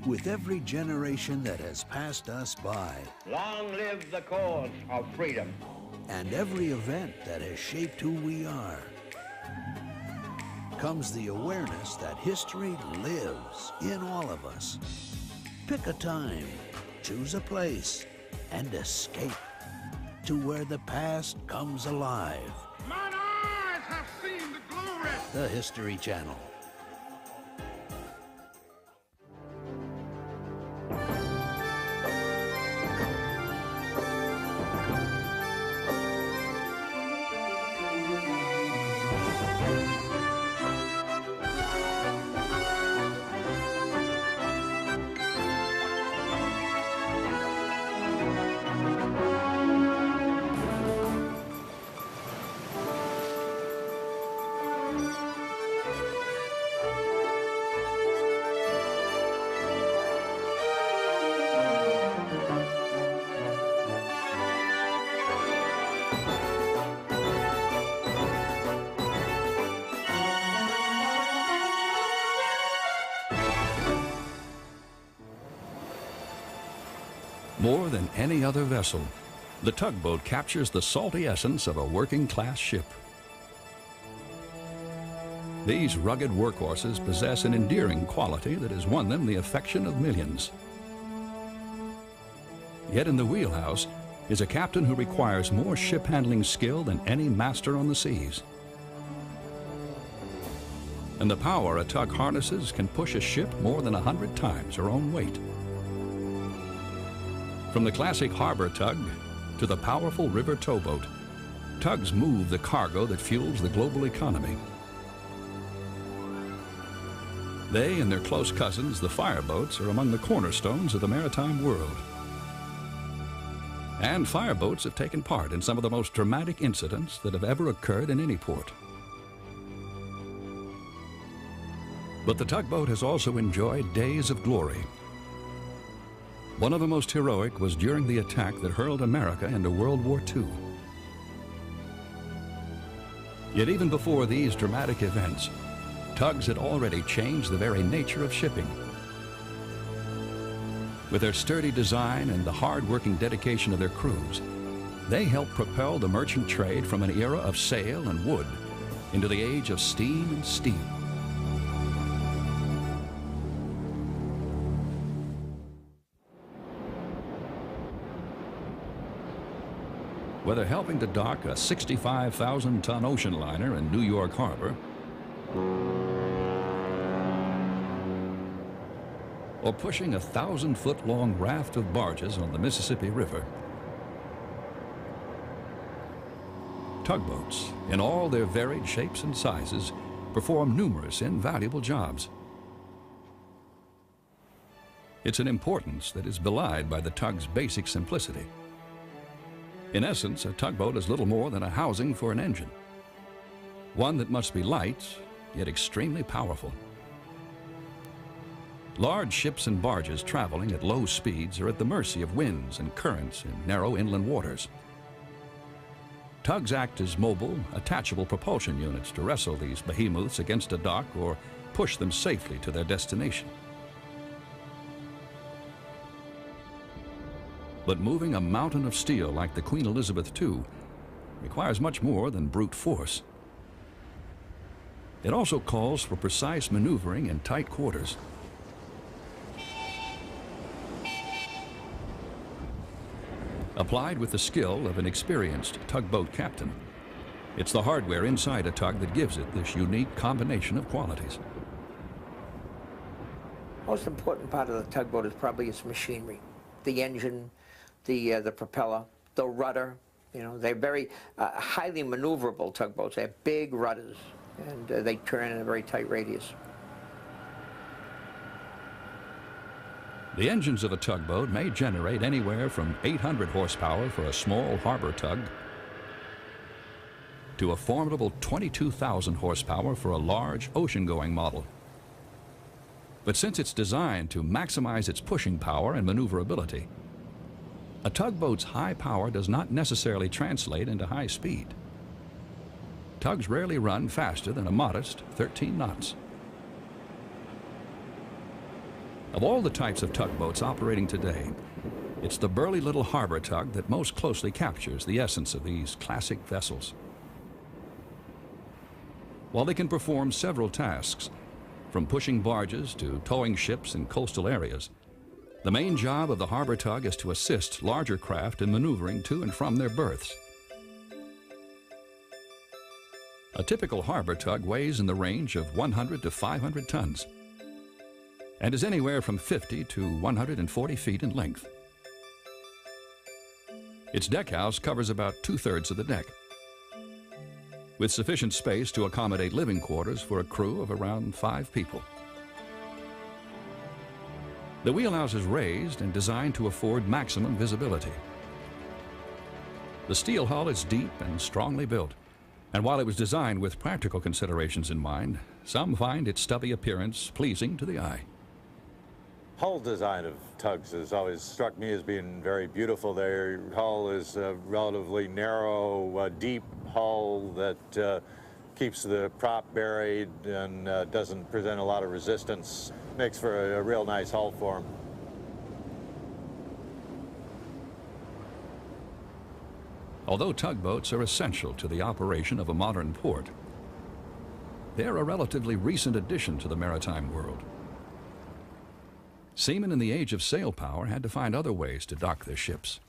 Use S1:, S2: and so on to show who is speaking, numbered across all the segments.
S1: With every generation that has passed us by,
S2: long live the cause of freedom,
S1: and every event that has shaped who we are, comes the awareness that history lives in all of us. Pick a time, choose a place, and escape to where the past comes alive.
S3: Mine eyes have seen the glory.
S1: The History Channel.
S4: More than any other vessel, the tugboat captures the salty essence of a working-class ship. These rugged workhorses possess an endearing quality that has won them the affection of millions. Yet in the wheelhouse is a captain who requires more ship-handling skill than any master on the seas. And the power a tug harnesses can push a ship more than 100 times her own weight. From the classic harbor tug to the powerful river towboat, tugs move the cargo that fuels the global economy. They and their close cousins, the fireboats, are among the cornerstones of the maritime world. And fireboats have taken part in some of the most dramatic incidents that have ever occurred in any port. But the tugboat has also enjoyed days of glory. One of the most heroic was during the attack that hurled America into World War II. Yet even before these dramatic events, tugs had already changed the very nature of shipping. With their sturdy design and the hard-working dedication of their crews, they helped propel the merchant trade from an era of sail and wood into the age of steam and steel. Whether helping to dock a 65,000-ton ocean liner in New York Harbor, or pushing a 1,000-foot-long raft of barges on the Mississippi River, tugboats, in all their varied shapes and sizes, perform numerous invaluable jobs. It's an importance that is belied by the tug's basic simplicity. In essence, a tugboat is little more than a housing for an engine, one that must be light, yet extremely powerful. Large ships and barges traveling at low speeds are at the mercy of winds and currents in narrow inland waters. Tugs act as mobile, attachable propulsion units to wrestle these behemoths against a dock or push them safely to their destination. But moving a mountain of steel like the Queen Elizabeth II requires much more than brute force. It also calls for precise maneuvering in tight quarters. Applied with the skill of an experienced tugboat captain, it's the hardware inside a tug that gives it this unique combination of qualities.
S5: Most important part of the tugboat is probably its machinery, the engine, the propeller, the rudder. You know, they're very highly maneuverable tugboats. They have big rudders, and they turn in a very tight radius.
S4: The engines of a tugboat may generate anywhere from 800 horsepower for a small harbor tug to a formidable 22,000 horsepower for a large ocean-going model. But since it's designed to maximize its pushing power and maneuverability, a tugboat's high power does not necessarily translate into high speed. Tugs rarely run faster than a modest 13 knots. Of all the types of tugboats operating today, it's the burly little harbor tug that most closely captures the essence of these classic vessels. While they can perform several tasks, from pushing barges to towing ships in coastal areas, the main job of the harbor tug is to assist larger craft in maneuvering to and from their berths. A typical harbor tug weighs in the range of 100 to 500 tons and is anywhere from 50 to 140 feet in length. Its deckhouse covers about 2/3 of the deck, with sufficient space to accommodate living quarters for a crew of around 5 people. The wheelhouse is raised and designed to afford maximum visibility. The steel hull is deep and strongly built, and while it was designed with practical considerations in mind, some find its stubby appearance pleasing to the eye.
S6: Hull design of tugs has always struck me as being very beautiful. Their hull is a relatively narrow, deep hull that keeps the prop buried and doesn't present a lot of resistance. Makes for a real nice hull form.
S4: Although tugboats are essential to the operation of a modern port, they're a relatively recent addition to the maritime world. Seamen in the age of sail power had to find other ways to dock their ships.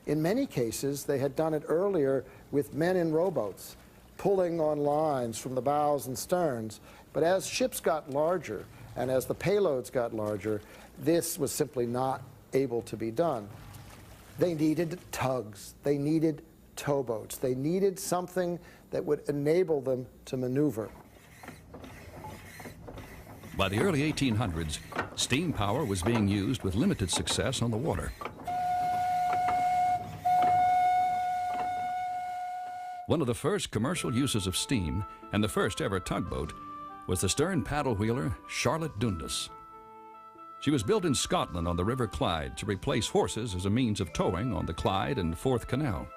S7: In many cases, they had done it earlier with men in rowboats, pulling on lines from the bows and sterns. But as ships got larger and as the payloads got larger, this was simply not able to be done. They needed tugs, they needed towboats, they needed something that would enable them to maneuver.
S4: By the early 1800s, steam power was being used with limited success on the water. One of the first commercial uses of steam, and the first ever tugboat, was the stern paddle wheeler Charlotte Dundas. She was built in Scotland on the River Clyde to replace horses as a means of towing on the Clyde and Forth Canal.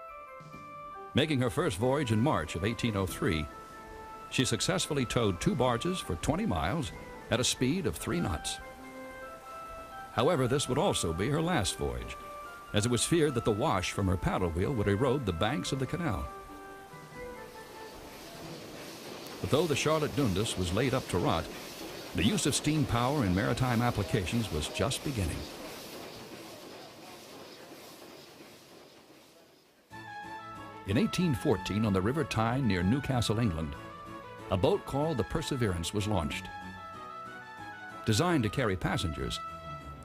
S4: Making her first voyage in March of 1803, she successfully towed 2 barges for 20 miles at a speed of 3 knots. However, this would also be her last voyage, as it was feared that the wash from her paddle wheel would erode the banks of the canal. But though the Charlotte Dundas was laid up to rot, the use of steam power in maritime applications was just beginning. In 1814, on the River Tyne near Newcastle, England, a boat called the Perseverance was launched. Designed to carry passengers,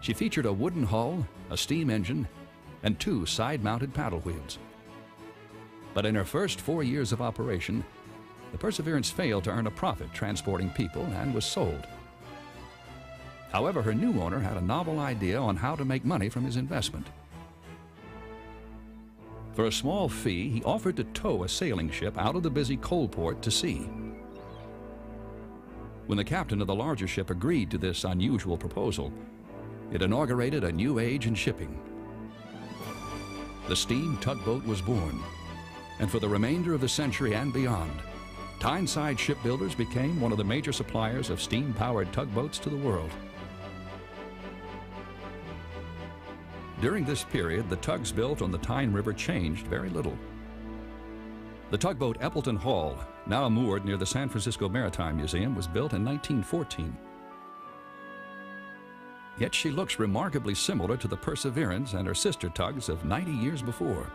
S4: she featured a wooden hull, a steam engine, and 2 side-mounted paddle wheels. But in her first 4 years of operation, the Perseverance failed to earn a profit transporting people and was sold. However, her new owner had a novel idea on how to make money from his investment. For a small fee, he offered to tow a sailing ship out of the busy coal port to sea. When the captain of the larger ship agreed to this unusual proposal, it inaugurated a new age in shipping. The steam tugboat was born, and for the remainder of the century and beyond, Tyneside shipbuilders became one of the major suppliers of steam-powered tugboats to the world. During this period, the tugs built on the Tyne River changed very little. The tugboat Appleton Hall, now moored near the San Francisco Maritime Museum, was built in 1914. Yet she looks remarkably similar to the Perseverance and her sister tugs of 90 years before.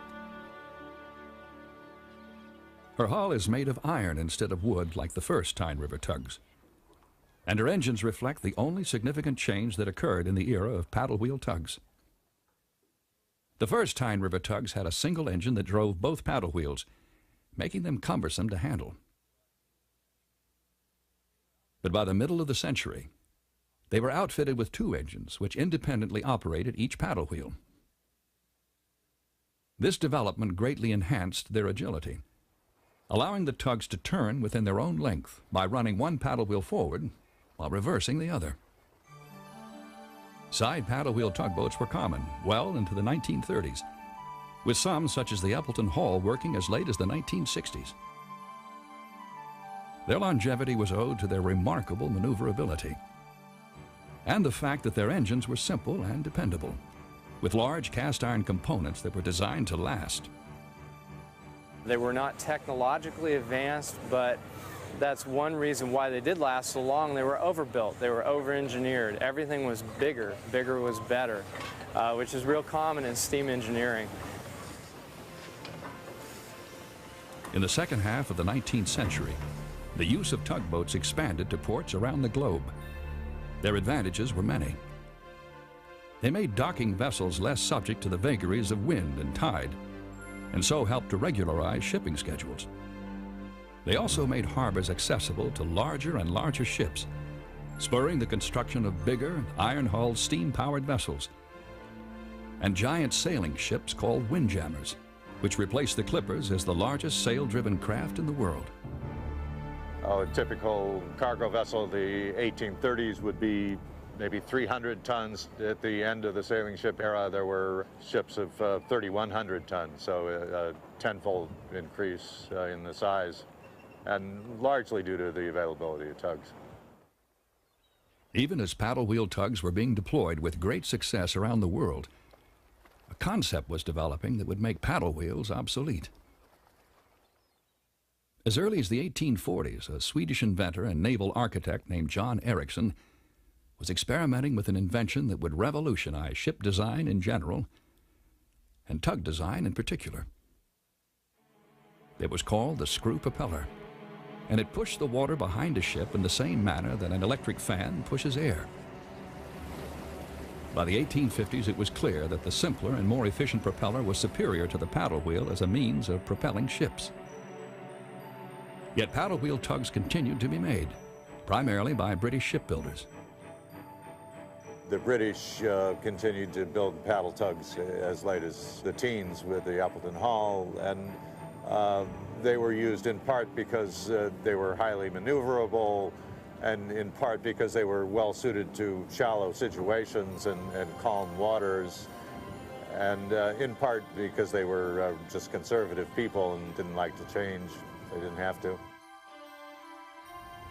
S4: Her hull is made of iron instead of wood like the first Tyne River tugs, and her engines reflect the only significant change that occurred in the era of paddle wheel tugs. The first Tyne River tugs had a single engine that drove both paddle wheels, making them cumbersome to handle. But by the middle of the century, they were outfitted with 2 engines which independently operated each paddle wheel. This development greatly enhanced their agility, allowing the tugs to turn within their own length by running one paddle wheel forward while reversing the other. Side paddle wheel tugboats were common well into the 1930s, with some, such as the Appleton Hall, working as late as the 1960s. Their longevity was owed to their remarkable maneuverability. and the fact that their engines were simple and dependable, with large cast iron components that were designed to last.
S8: They were not technologically advanced, but that's one reason why they did last so long. They were overbuilt, they were over-engineered. Everything was bigger, bigger was better, which is real common in steam engineering.
S4: In the second half of the 19th century, the use of tugboats expanded to ports around the globe. Their advantages were many. They made docking vessels less subject to the vagaries of wind and tide, and so helped to regularize shipping schedules. They also made harbors accessible to larger and larger ships, spurring the construction of bigger, iron-hulled, steam-powered vessels, and giant sailing ships called windjammers, which replaced the clippers as the largest sail-driven craft in the world.
S6: A typical cargo vessel of the 1830s would be maybe 300 tons. At the end of the sailing ship era, there were ships of 3,100 tons, so a tenfold increase in the size, and largely due to the availability of tugs.
S4: Even as paddle wheel tugs were being deployed with great success around the world, a concept was developing that would make paddle wheels obsolete. As early as the 1840s, a Swedish inventor and naval architect named John Ericsson was experimenting with an invention that would revolutionize ship design in general and tug design in particular. It was called the screw propeller, and it pushed the water behind a ship in the same manner that an electric fan pushes air. By the 1850s, it was clear that the simpler and more efficient propeller was superior to the paddle wheel as a means of propelling ships. Yet paddle wheel tugs continued to be made, primarily by British shipbuilders.
S6: The British continued to build paddle tugs as late as the teens with the Appleton Hall, and they were used in part because they were highly maneuverable, and in part because they were well suited to shallow situations and calm waters, and in part because they were just conservative people and didn't like to change. They didn't have to.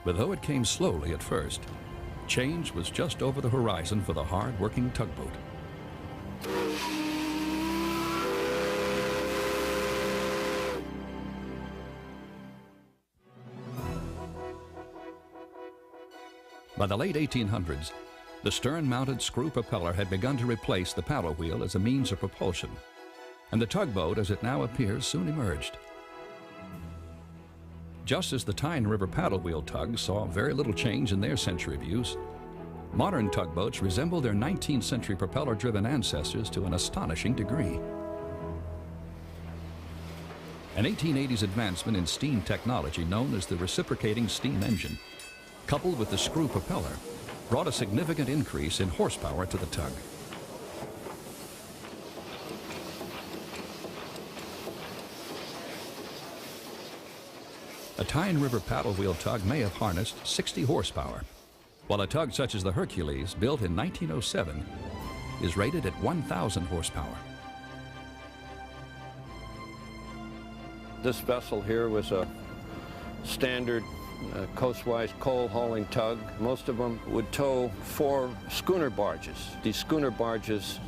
S4: But though it came slowly at first, change was just over the horizon for the hard-working tugboat. By the late 1800s, the stern-mounted screw propeller had begun to replace the paddle wheel as a means of propulsion, and the tugboat, as it now appears, soon emerged. Just as the Tyne River paddle wheel tugs saw very little change in their century of use, modern tugboats resemble their 19th century propeller-driven ancestors to an astonishing degree. An 1880s advancement in steam technology known as the reciprocating steam engine, coupled with the screw propeller, brought a significant increase in horsepower to the tug. A Tyne River paddle wheel tug may have harnessed 60 horsepower, while a tug such as the Hercules, built in 1907, is rated at 1,000 horsepower.
S9: This vessel here was a standard coastwise coal hauling tug. Most of them would tow 4 schooner barges. These schooner barges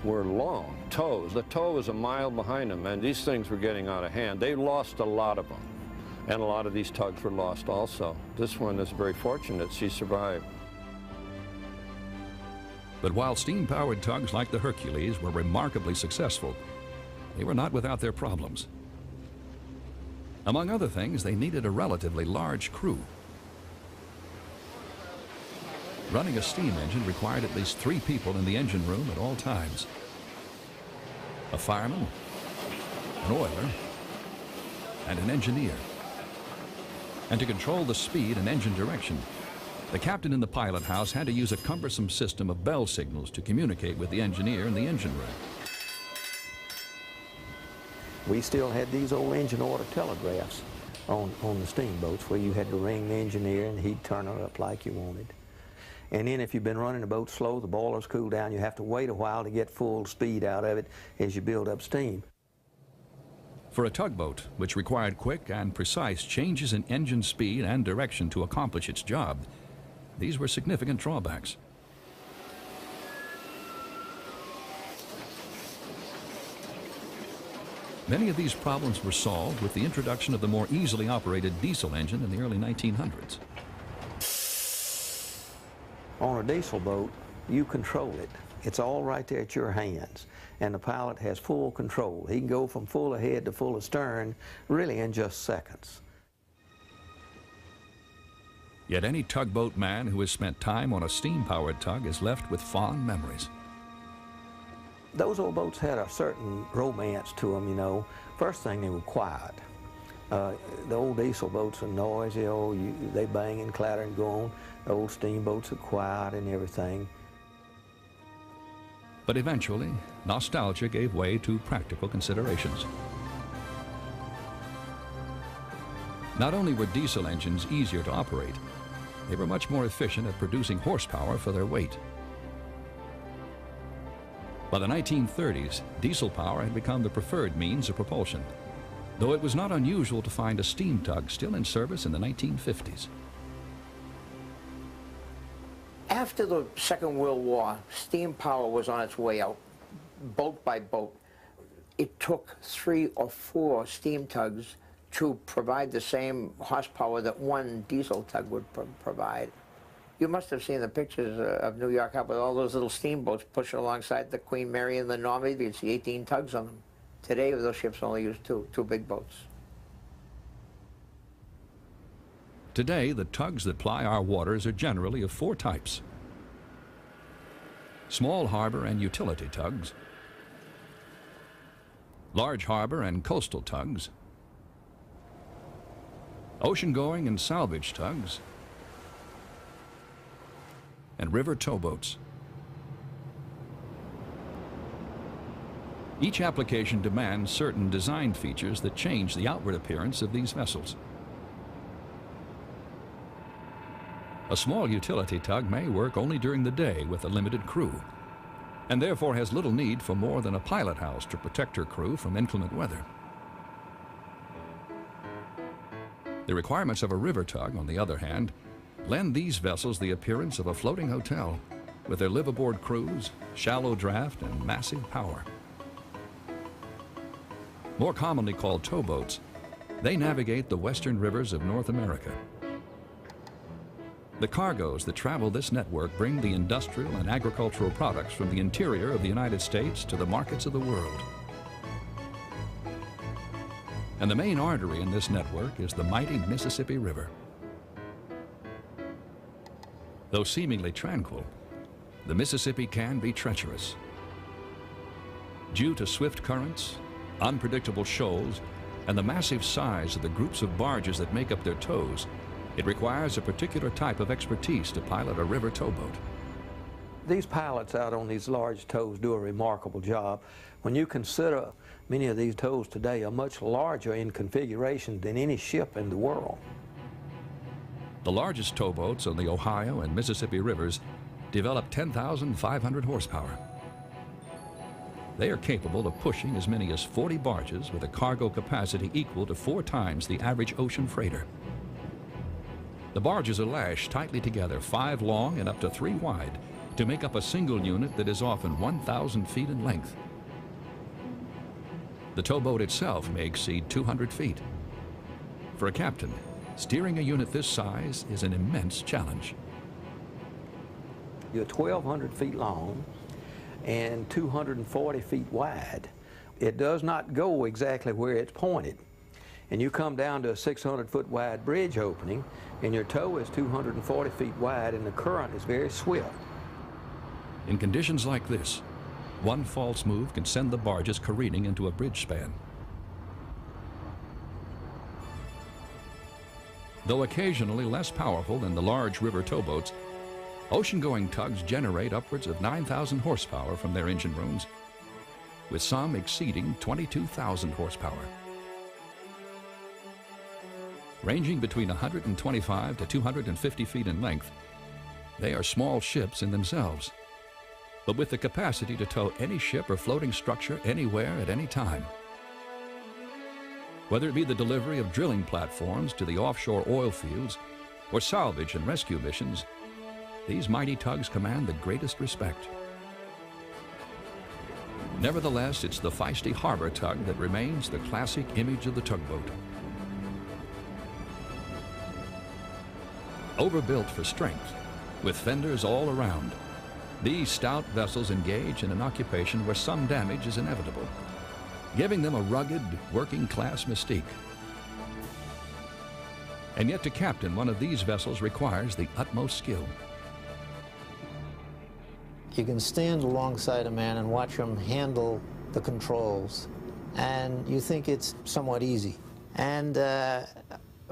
S9: were long tows. The tow was a mile behind them, and these things were getting out of hand. They lost a lot of them, and a lot of these tugs were lost also. This one is very fortunate she survived.
S4: But while steam-powered tugs like the Hercules were remarkably successful, they were not without their problems. Among other things, they needed a relatively large crew. Running a steam engine required at least 3 people in the engine room at all times: a fireman, an oiler, and an engineer. And to control the speed and engine direction, the captain in the pilot house had to use a cumbersome system of bell signals to communicate with the engineer in the engine room.
S10: We still had these old engine order telegraphs on the steamboats where you had to ring the engineer and he'd turn her up like you wanted. And then if you've been running the boat slow, the boilers cool down, you have to wait a while to get full speed out of it as you build up steam.
S4: For a tugboat, which required quick and precise changes in engine speed and direction to accomplish its job, these were significant drawbacks. Many of these problems were solved with the introduction of the more easily operated diesel engine in the early 1900s.
S10: On a diesel boat, you control it. It's all right there at your hands, and the pilot has full control. He can go from full ahead to full astern really in just seconds.
S4: Yet any tugboat man who has spent time on a steam-powered tug is left with fond memories.
S10: Those old boats had a certain romance to them, you know. First thing, they were quiet. The old diesel boats are noisy, they bang and clatter and go on. The old steamboats are quiet and everything.
S4: But eventually, nostalgia gave way to practical considerations. Not only were diesel engines easier to operate, they were much more efficient at producing horsepower for their weight. By the 1930s, diesel power had become the preferred means of propulsion, though it was not unusual to find a steam tug still in service in the 1950s.
S5: After the Second World War, steam power was on its way out, boat by boat. It took 3 or 4 steam tugs to provide the same horsepower that one diesel tug would provide. You must have seen the pictures of New York Harbor with all those little steamboats pushing alongside the Queen Mary and the Normandy. You'd see 18 tugs on them. Today, those ships only use two big boats.
S4: Today, the tugs that ply our waters are generally of 4 types: small harbor and utility tugs, large harbor and coastal tugs, ocean-going and salvage tugs, and river towboats. Each application demands certain design features that change the outward appearance of these vessels. A small utility tug may work only during the day with a limited crew, and therefore has little need for more than a pilot house to protect her crew from inclement weather. The requirements of a river tug, on the other hand, lend these vessels the appearance of a floating hotel, with their live-aboard crews, shallow draft, and massive power. More commonly called towboats, they navigate the western rivers of North America. The cargoes that travel this network bring the industrial and agricultural products from the interior of the United States to the markets of the world. And the main artery in this network is the mighty Mississippi River. Though seemingly tranquil, the Mississippi can be treacherous. Due to swift currents, unpredictable shoals, and the massive size of the groups of barges that make up their tows, it requires a particular type of expertise to pilot a river towboat.
S10: These pilots out on these large tows do a remarkable job. When you consider many of these tows today are much larger in configuration than any ship in the world.
S4: The largest towboats on the Ohio and Mississippi rivers develop 10,500 horsepower. They are capable of pushing as many as 40 barges with a cargo capacity equal to 4 times the average ocean freighter. The barges are lashed tightly together, 5 long and up to 3 wide, to make up a single unit that is often 1,000 feet in length. The towboat itself may exceed 200 feet. For a captain, steering a unit this size is an immense challenge.
S10: You're 1,200 feet long and 240 feet wide. It does not go exactly where it's pointed. And you come down to a 600-foot wide bridge opening, and your tow is 240 feet wide, and the current is very swift.
S4: In conditions like this, one false move can send the barges careening into a bridge span. Though occasionally less powerful than the large river towboats, ocean-going tugs generate upwards of 9,000 horsepower from their engine rooms, with some exceeding 22,000 horsepower. Ranging between 125 to 250 feet in length, they are small ships in themselves, but with the capacity to tow any ship or floating structure anywhere at any time. Whether it be the delivery of drilling platforms to the offshore oil fields or salvage and rescue missions, these mighty tugs command the greatest respect. Nevertheless, it's the feisty harbor tug that remains the classic image of the tugboat. Overbuilt for strength, with fenders all around, these stout vessels engage in an occupation where some damage is inevitable, giving them a rugged, working-class mystique. And yet to captain one of these vessels requires the utmost skill.
S10: You can stand alongside a man and watch him handle the controls, and you think it's somewhat easy. And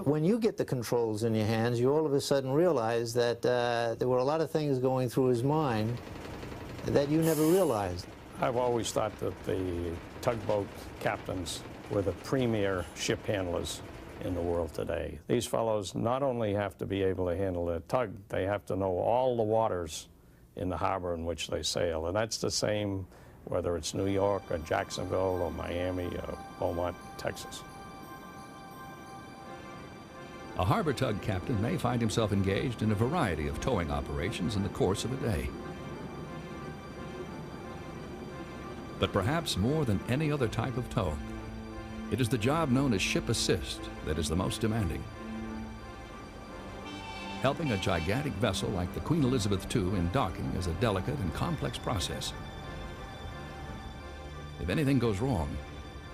S10: when you get the controls in your hands, you all of a sudden realize that there were a lot of things going through his mind that you never realized.
S11: I've always thought that the tugboat captains were the premier ship handlers in the world today. These fellows not only have to be able to handle a tug, they have to know all the waters in the harbor in which they sail. And that's the same whether it's New York or Jacksonville or Miami or Beaumont, Texas.
S4: A harbor tug captain may find himself engaged in a variety of towing operations in the course of a day. But perhaps more than any other type of tow, it is the job known as ship assist that is the most demanding. Helping a gigantic vessel like the Queen Elizabeth II in docking is a delicate and complex process. If anything goes wrong,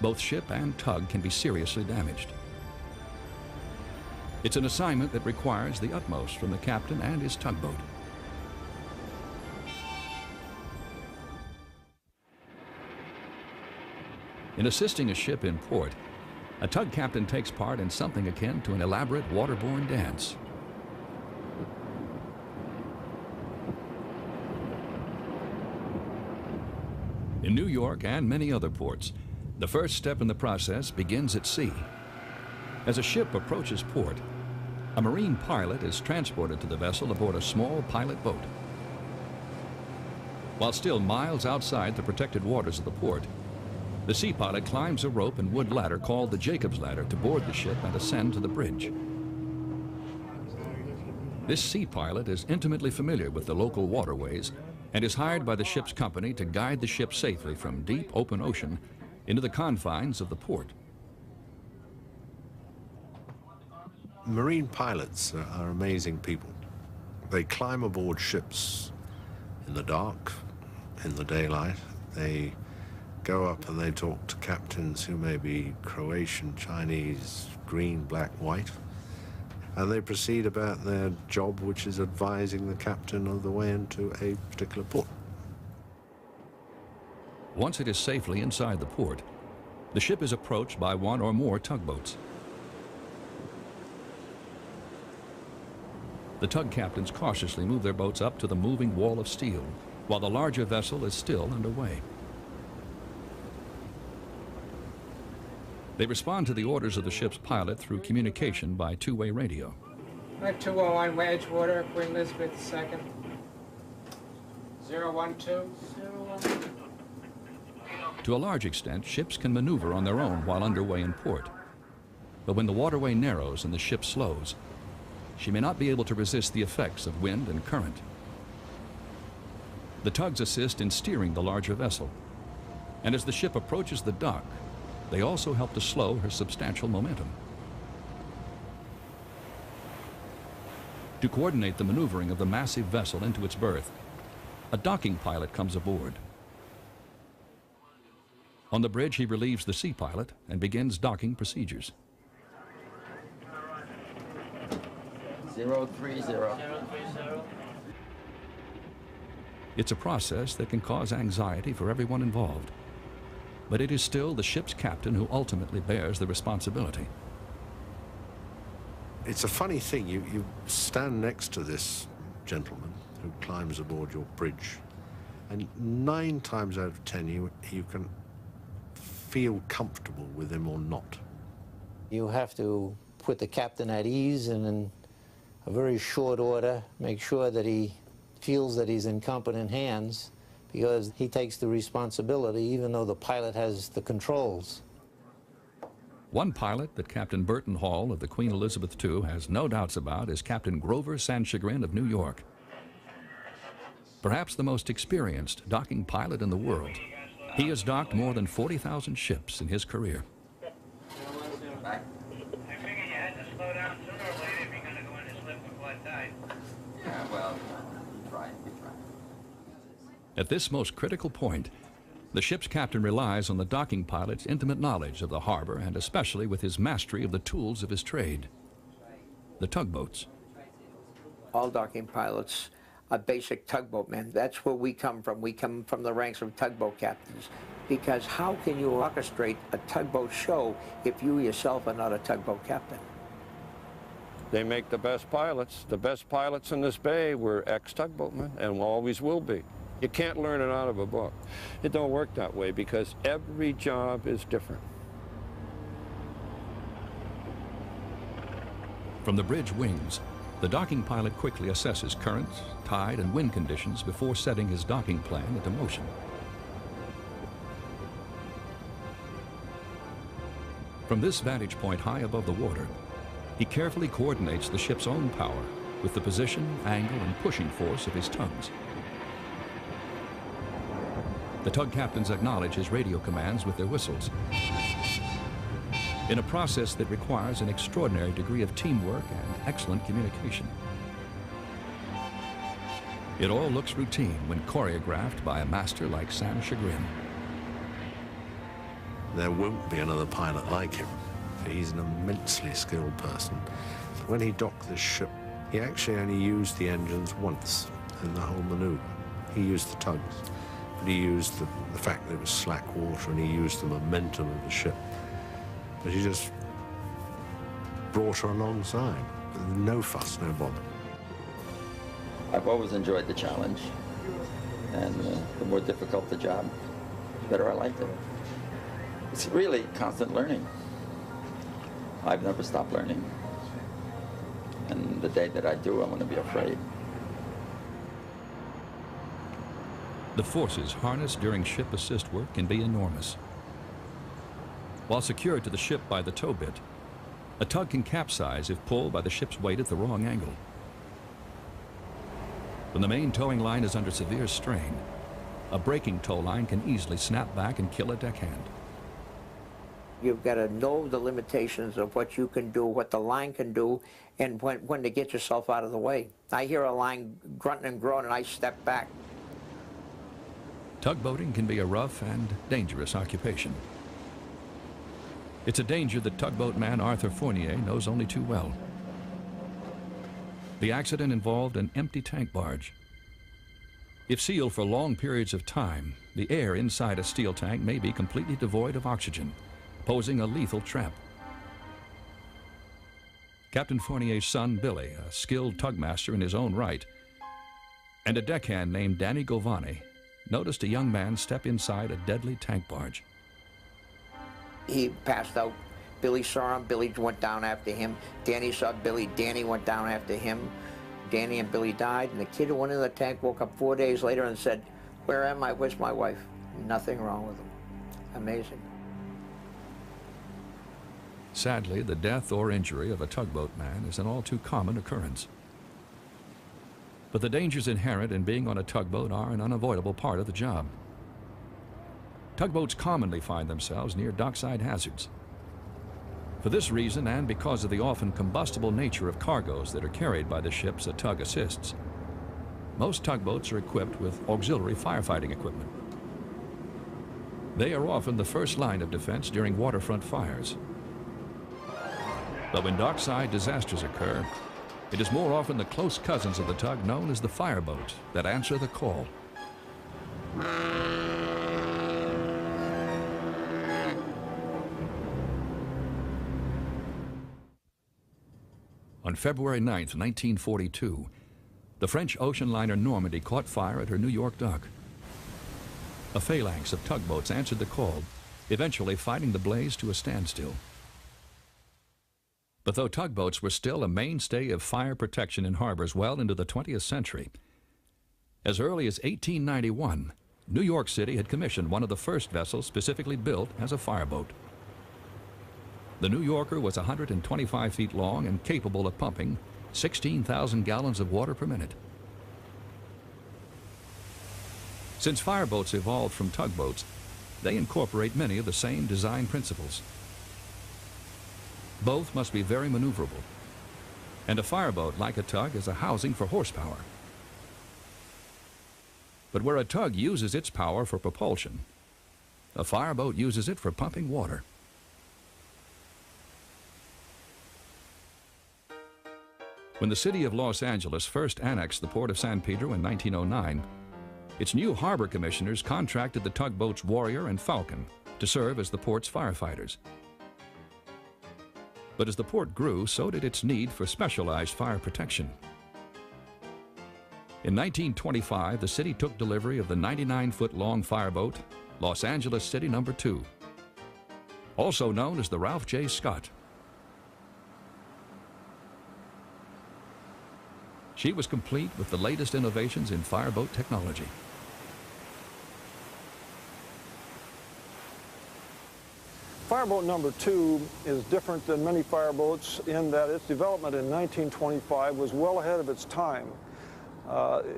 S4: both ship and tug can be seriously damaged. It's an assignment that requires the utmost from the captain and his tugboat. In assisting a ship in port, a tug captain takes part in something akin to an elaborate waterborne dance. In New York and many other ports, the first step in the process begins at sea. As a ship approaches port, a marine pilot is transported to the vessel aboard a small pilot boat. While still miles outside the protected waters of the port, the sea pilot climbs a rope and wood ladder called the Jacob's Ladder to board the ship and ascend to the bridge. This sea pilot is intimately familiar with the local waterways and is hired by the ship's company to guide the ship safely from deep open ocean into the confines of the port.
S12: Marine pilots are amazing people. They climb aboard ships in the dark, in the daylight. They go up and they talk to captains who may be Croatian, Chinese, green, black, white, and they proceed about their job, which is advising the captain of the way into a particular port.
S4: Once it is safely inside the port, the ship is approached by one or more tugboats. The tug captains cautiously move their boats up to the moving wall of steel, while the larger vessel is still underway. They respond to the orders of the ship's pilot through communication by two-way radio.
S13: 201 Wedgewater, Queen Elizabeth II. 012.
S4: To a large extent, ships can maneuver on their own while underway in port. But when the waterway narrows and the ship slows, she may not be able to resist the effects of wind and current. The tugs assist in steering the larger vessel, and as the ship approaches the dock, they also help to slow her substantial momentum. To coordinate the maneuvering of the massive vessel into its berth, a docking pilot comes aboard. On the bridge, he relieves the sea pilot and begins docking procedures.
S14: 030.
S4: It's a process that can cause anxiety for everyone involved, but it is still the ship's captain who ultimately bears the responsibility.
S12: It's a funny thing. You stand next to this gentleman who climbs aboard your bridge, and 9 times out of 10 you can feel comfortable with him or not.
S10: You have to put the captain at ease and in a very short order make sure that he feels that he's in competent hands, because he takes the responsibility even though the pilot has the controls.
S4: One pilot that Captain Burton Hall of the Queen Elizabeth II has no doubts about is Captain Grover Sanchagrin of New York. Perhaps the most experienced docking pilot in the world. He has docked more than 40,000 ships in his career.
S2: I figured you had to slow down sooner or later if you're going to go into slip and flood tide.
S14: Yeah, well, we try.
S4: At this most critical point, the ship's captain relies on the docking pilot's intimate knowledge of the harbor and especially with his mastery of the tools of his trade, the tugboats.
S5: All docking pilots are basic tugboat men. That's where we come from. We come from the ranks of tugboat captains. Because how can you orchestrate a tugboat show if you yourself are not a tugboat captain?
S9: They make the best pilots. The best pilots in this bay were ex-tugboatmen and always will be. You can't learn it out of a book. It don't work that way because every job is different.
S4: From the bridge wings, the docking pilot quickly assesses currents, tide, and wind conditions before setting his docking plan into motion. From this vantage point high above the water, he carefully coordinates the ship's own power with the position, angle, and pushing force of his tugs. The tug captains acknowledge his radio commands with their whistles. In a process that requires an extraordinary degree of teamwork and excellent communication. It all looks routine when choreographed by a master like Sam Chagrin.
S12: There won't be another pilot like him. He's an immensely skilled person. When he docked this ship, he actually only used the engines once in the whole maneuver. He used the tugs. But he used the fact that it was slack water, and he used the momentum of the ship. But he just brought her alongside. No fuss, no bother.
S14: I've always enjoyed the challenge. And the more difficult the job, the better I liked it. It's really constant learning. I've never stopped learning. And the day that I do, I want to be afraid.
S4: The forces harnessed during ship assist work can be enormous. While secured to the ship by the tow bit, a tug can capsize if pulled by the ship's weight at the wrong angle. When the main towing line is under severe strain, a braking tow line can easily snap back and kill a deckhand.
S5: You've got to know the limitations of what you can do, what the line can do, and when to get yourself out of the way. I hear a line grunting and groaning, and I step back.
S4: Tugboating can be a rough and dangerous occupation. It's a danger that tugboat man Arthur Fournier knows only too well. The accident involved an empty tank barge. If sealed for long periods of time, the air inside a steel tank may be completely devoid of oxygen, posing a lethal trap. Captain Fournier's son, Billy, a skilled tugmaster in his own right, and a deckhand named Danny Govani, noticed a young man step inside a deadly tank barge.
S5: He passed out. Billy saw him. Billy went down after him. Danny saw Billy. Danny went down after him. Danny and Billy died, and the kid who went in the tank woke up 4 days later and said, "Where am I? Where's my wife?" Nothing wrong with him. Amazing.
S4: Sadly, the death or injury of a tugboat man is an all too common occurrence. But the dangers inherent in being on a tugboat are an unavoidable part of the job. Tugboats commonly find themselves near dockside hazards. For this reason, and because of the often combustible nature of cargoes that are carried by the ships a tug assists, most tugboats are equipped with auxiliary firefighting equipment. They are often the first line of defense during waterfront fires. But when dockside disasters occur, it is more often the close cousins of the tug known as the fireboat that answer the call. On February 9th, 1942, the French ocean liner Normandy caught fire at her New York dock. A phalanx of tugboats answered the call, eventually fighting the blaze to a standstill. But though tugboats were still a mainstay of fire protection in harbors well into the 20th century, as early as 1891, New York City had commissioned one of the first vessels specifically built as a fireboat. The New Yorker was 125 feet long and capable of pumping 16,000 gallons of water per minute. Since fireboats evolved from tugboats, they incorporate many of the same design principles. Both must be very maneuverable, and a fireboat, like a tug, is a housing for horsepower. But where a tug uses its power for propulsion, a fireboat uses it for pumping water. When the city of Los Angeles first annexed the port of San Pedro in 1909, its new harbor commissioners contracted the tugboats Warrior and Falcon to serve as the port's firefighters. But as the port grew, so did its need for specialized fire protection. In 1925, the city took delivery of the 99-foot-long fireboat, Los Angeles City No. 2, also known as the Ralph J. Scott. She was complete with the latest innovations in fireboat technology.
S15: Fireboat No. 2 is different than many fireboats in that its development in 1925 was well ahead of its time.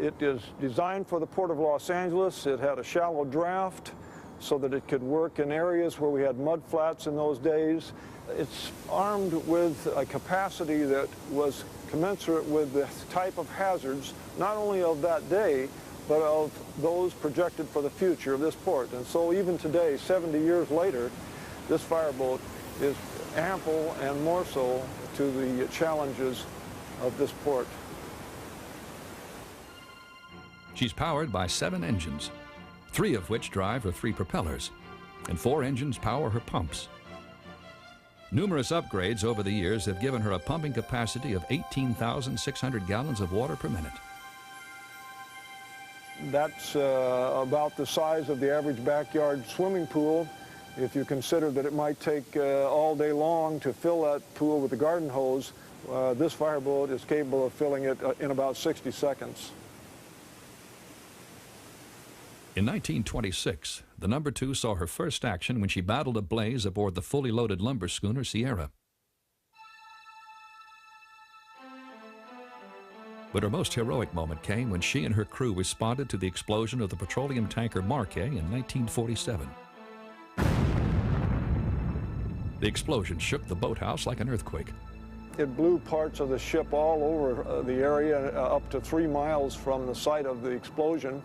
S15: It is designed for the Port of Los Angeles. It had a shallow draft so that it could work in areas where we had mud flats in those days. It's armed with a capacity that was commensurate with the type of hazards, not only of that day, but of those projected for the future of this port. And so even today, 70 years later, this fireboat is ample and more so to the challenges of this port.
S4: She's powered by 7 engines, 3 of which drive her 3 propellers, and 4 engines power her pumps. Numerous upgrades over the years have given her a pumping capacity of 18,600 gallons of water per minute.
S15: That's about the size of the average backyard swimming pool. If you consider that it might take all day long to fill that pool with a garden hose, this fireboat is capable of filling it in about 60 seconds.
S4: In 1926, the No. 2 saw her first action when she battled a blaze aboard the fully loaded lumber schooner Sierra. But her most heroic moment came when she and her crew responded to the explosion of the petroleum tanker Marquet in 1947. The explosion shook the boathouse like an earthquake.
S15: It blew parts of the ship all over the area, up to 3 miles from the site of the explosion,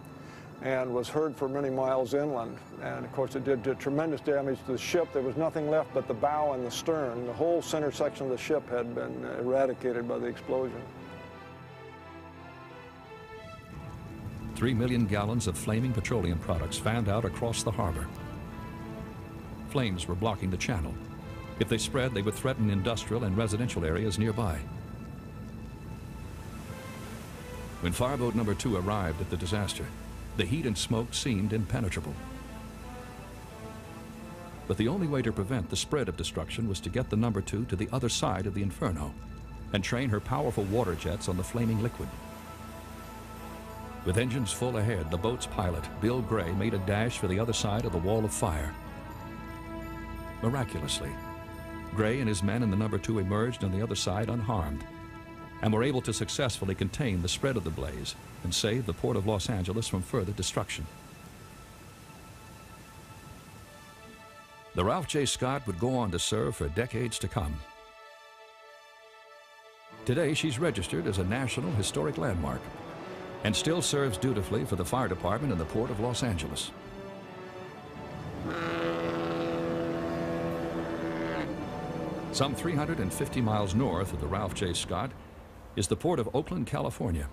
S15: and was heard for many miles inland. And of course it did tremendous damage to the ship. There was nothing left but the bow and the stern. The whole center section of the ship had been eradicated by the explosion.
S4: 3 million gallons of flaming petroleum products fanned out across the harbor. Flames were blocking the channel. If they spread, they would threaten industrial and residential areas nearby. When Fireboat No. 2 arrived at the disaster, the heat and smoke seemed impenetrable. But the only way to prevent the spread of destruction was to get the No. 2 to the other side of the inferno and train her powerful water jets on the flaming liquid. With engines full ahead, the boat's pilot, Bill Gray, made a dash for the other side of the wall of fire. Miraculously, Gray and his men in the No. 2 emerged on the other side unharmed and were able to successfully contain the spread of the blaze and save the Port of Los Angeles from further destruction. The Ralph J. Scott would go on to serve for decades to come. Today, she's registered as a National Historic Landmark and still serves dutifully for the fire department in the Port of Los Angeles. Some 350 miles north of the Ralph J. Scott is the port of Oakland, California.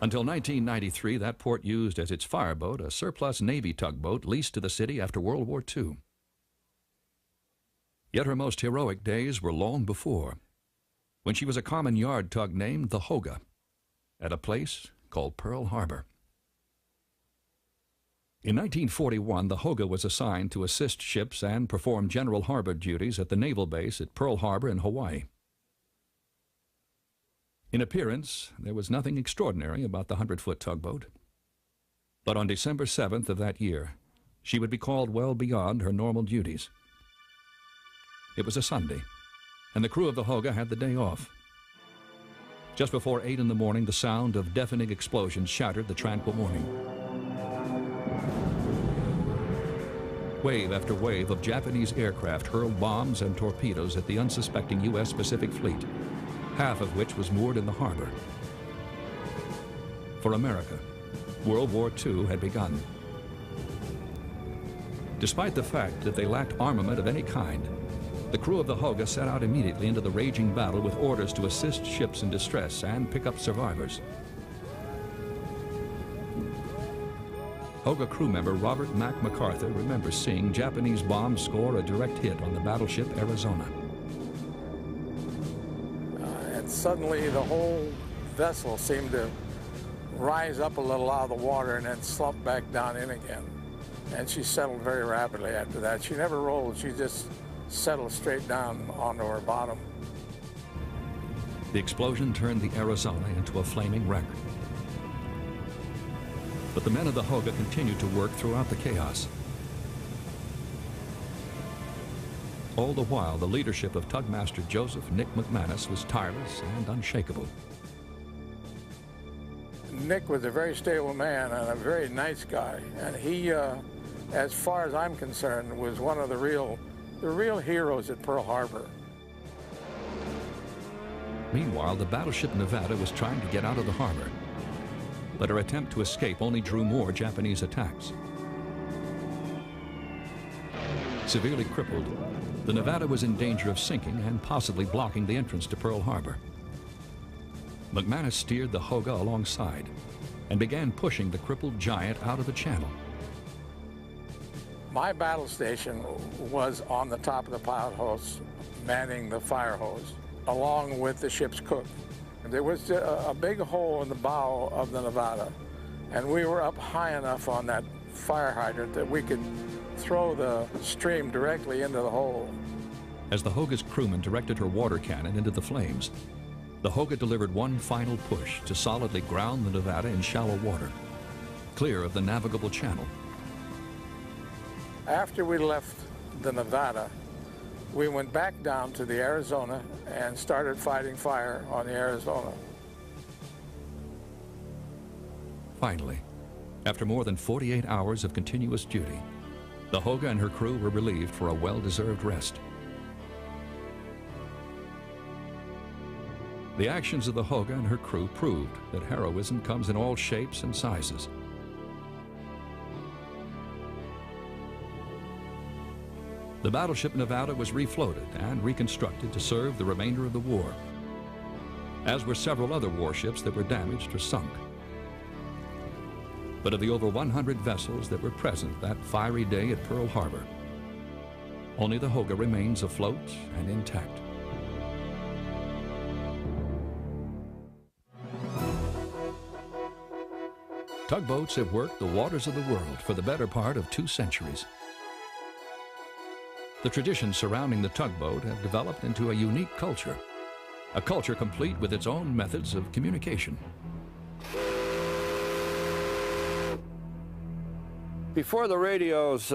S4: Until 1993, that port used as its fireboat a surplus Navy tugboat leased to the city after World War II. Yet her most heroic days were long before, when she was a common yard tug named the Hoga, at a place called Pearl Harbor. In 1941, the Hoga was assigned to assist ships and perform general harbor duties at the naval base at Pearl Harbor in Hawaii. In appearance, there was nothing extraordinary about the 100-foot tugboat. But on December 7th of that year, she would be called well beyond her normal duties. It was a Sunday, and the crew of the Hoga had the day off. Just before 8 in the morning, the sound of deafening explosions shattered the tranquil morning. Wave after wave of Japanese aircraft hurled bombs and torpedoes at the unsuspecting U.S. Pacific Fleet, half of which was moored in the harbor. For America, World War II had begun. Despite the fact that they lacked armament of any kind, the crew of the Hoga set out immediately into the raging battle with orders to assist ships in distress and pick up survivors. Hoga crew member Robert Mack MacArthur remembers seeing Japanese bombs score a direct hit on the battleship Arizona.
S16: And suddenly the whole vessel seemed to rise up a little out of the water and then slump back down in again. And she settled very rapidly after that. She never rolled, she just settled straight down onto her bottom.
S4: The explosion turned the Arizona into a flaming wreck. But the men of the Hoga continued to work throughout the chaos. All the while, the leadership of Tugmaster Joseph Nick McManus was tireless and unshakable.
S16: Nick was a very stable man and a very nice guy, and he, as far as I'm concerned, was one of the real heroes at Pearl Harbor.
S4: Meanwhile, the battleship Nevada was trying to get out of the harbor, but her attempt to escape only drew more Japanese attacks. Severely crippled, the Nevada was in danger of sinking and possibly blocking the entrance to Pearl Harbor. McManus steered the Hoga alongside and began pushing the crippled giant out of the channel.
S16: My battle station was on the top of the pilot hose, manning the fire hose, along with the ship's cook. There was a big hole in the bow of the Nevada, and we were up high enough on that fire hydrant that we could throw the stream directly into the hole.
S4: As the Hoga's crewman directed her water cannon into the flames, the Hoga delivered one final push to solidly ground the Nevada in shallow water, clear of the navigable channel.
S16: After we left the Nevada, we went back down to the Arizona and started fighting fire on the Arizona.
S4: Finally, after more than 48 hours of continuous duty, the Hoga and her crew were relieved for a well-deserved rest. The actions of the Hoga and her crew proved that heroism comes in all shapes and sizes. The battleship Nevada was refloated and reconstructed to serve the remainder of the war, as were several other warships that were damaged or sunk. But of the over 100 vessels that were present that fiery day at Pearl Harbor, only the Hoga remains afloat and intact. Tugboats have worked the waters of the world for the better part of 2 centuries. The traditions surrounding the tugboat have developed into a unique culture, a culture complete with its own methods of communication.
S9: Before the radios,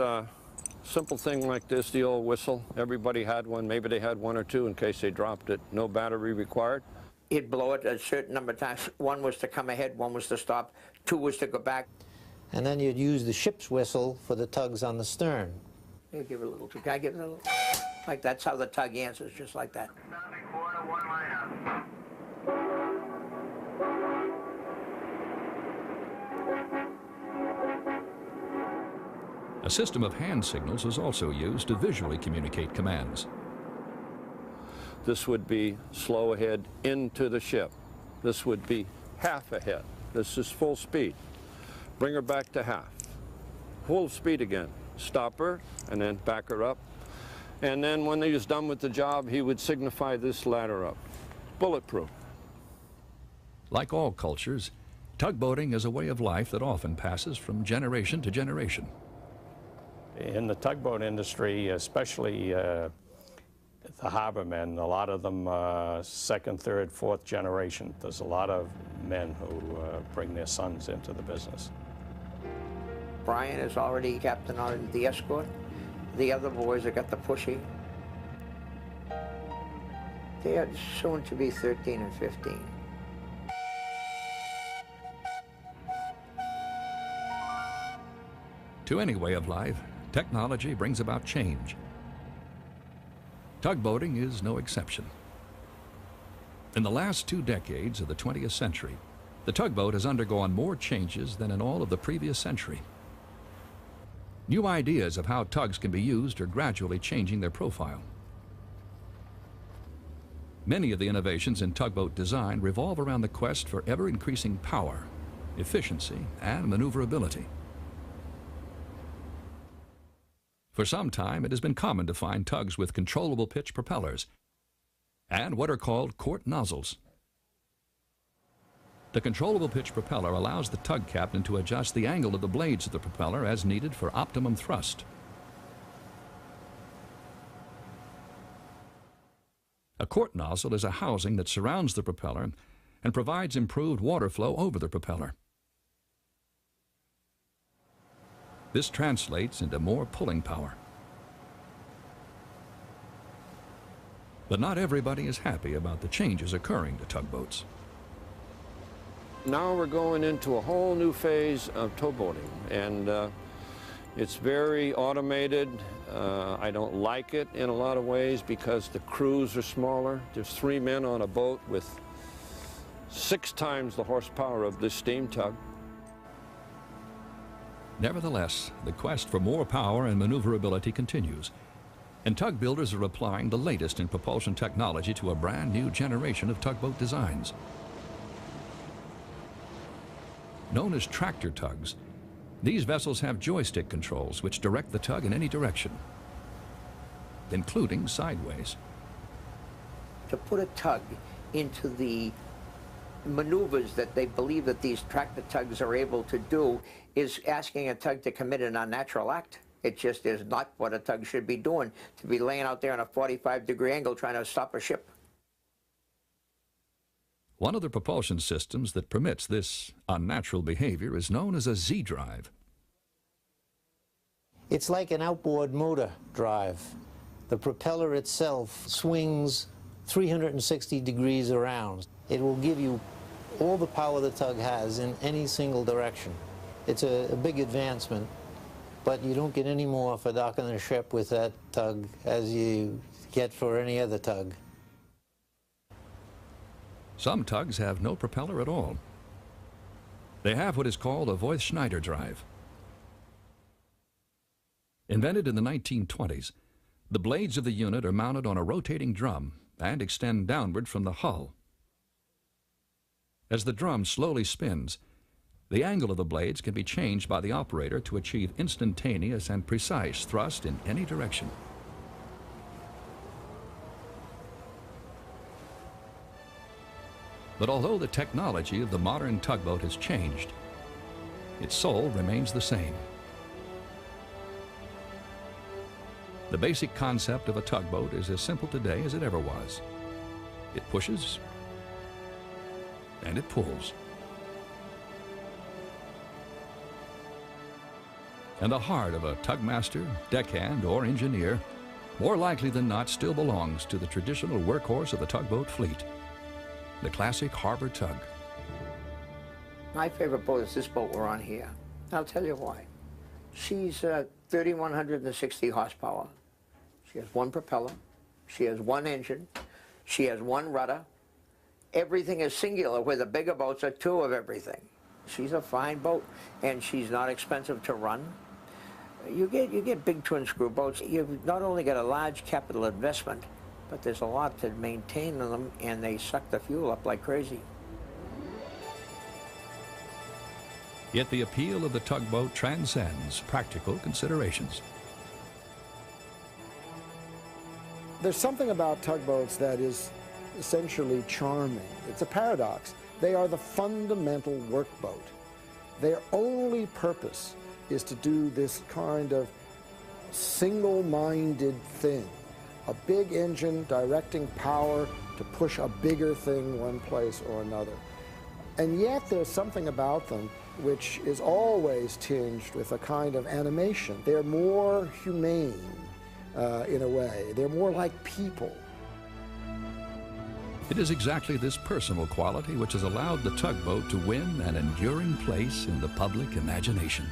S9: simple thing like this, the old whistle, everybody had one. Maybe they had 1 or 2 in case they dropped it. No battery required.
S5: He'd blow it a certain number of times. 1 was to come ahead, 1 was to stop, 2 was to go back.
S10: And then you'd use the ship's whistle for the tugs on the stern.
S5: I'll give it a little, can I give it a little? Like that's how the tug answers, just like that.
S4: A system of hand signals was also used to visually communicate commands.
S9: This would be slow ahead into the ship. This would be half ahead. This is full speed. Bring her back to half. Full speed again. Stop her and then back her up. And then when he was done with the job, he would signify this ladder up. Bulletproof.
S4: Like all cultures, tugboating is a way of life that often passes from generation to generation.
S11: In the tugboat industry, especially the harbormen, a lot of them 2nd, 3rd, 4th generation. There's a lot of men who bring their sons into the business.
S5: Brian is already captain on the escort. The other boys have got the pushy. They are soon to be 13 and 15.
S4: To any way of life, Technology brings about change. Tugboating is no exception. In the last 2 decades of the 20th century, the tugboat has undergone more changes than in all of the previous century. New ideas of how tugs can be used are gradually changing their profile. Many of the innovations in tugboat design revolve around the quest for ever-increasing power, efficiency, and maneuverability. For some time, it has been common to find tugs with controllable pitch propellers and what are called quart nozzles. The controllable pitch propeller allows the tug captain to adjust the angle of the blades of the propeller as needed for optimum thrust. A quart nozzle is a housing that surrounds the propeller and provides improved water flow over the propeller. This translates into more pulling power. But not everybody is happy about the changes occurring to tugboats.
S9: Now we're going into a whole new phase of towboating, and it's very automated. I don't like it in a lot of ways because the crews are smaller. There's 3 men on a boat with 6 times the horsepower of this steam tug.
S4: Nevertheless, the quest for more power and maneuverability continues, and tug builders are applying the latest in propulsion technology to a brand new generation of tugboat designs. Known as tractor tugs, these vessels have joystick controls which direct the tug in any direction, including sideways.
S5: To put a tug into the maneuvers that they believe that these tractor tugs are able to do is asking a tug to commit an unnatural act. It just is not what a tug should be doing, to be laying out there on a 45-degree angle trying to stop a ship.
S4: One of the propulsion systems that permits this unnatural behavior is known as a Z-drive.
S17: It's like an outboard motor drive. The propeller itself swings 360 degrees around. It will give you all the power the tug has in any single direction. It's a big advancement, but you don't get any more for docking the ship with that tug as you get for any other tug.
S4: Some tugs have no propeller at all. They have what is called a Voith-Schneider drive. Invented in the 1920s, the blades of the unit are mounted on a rotating drum and extend downward from the hull. As the drum slowly spins, the angle of the blades can be changed by the operator to achieve instantaneous and precise thrust in any direction. But although the technology of the modern tugboat has changed, its soul remains the same. The basic concept of a tugboat is as simple today as it ever was. It pushes and it pulls. And the heart of a tugmaster, deckhand, or engineer, more likely than not, still belongs to the traditional workhorse of the tugboat fleet, the classic harbor tug.
S5: My favorite boat is this boat we're on here. I'll tell you why. She's 3,160 horsepower. She has 1 propeller. She has 1 engine. She has 1 rudder. Everything is singular, where the bigger boats are 2 of everything. She's a fine boat, and she's not expensive to run. You get big twin screw boats. You've not only got a large capital investment, but there's a lot to maintain them, and they suck the fuel up like crazy.
S4: Yet the appeal of the tugboat transcends practical considerations.
S7: There's something about tugboats that is essentially charming. It's a paradox. They are the fundamental workboat. Their only purpose is to do this kind of single-minded thing. A big engine directing power to push a bigger thing one place or another. And yet there's something about them which is always tinged with a kind of animation. They're more humane in a way. They're more like people.
S4: It is exactly this personal quality which has allowed the tugboat to win an enduring place in the public imagination.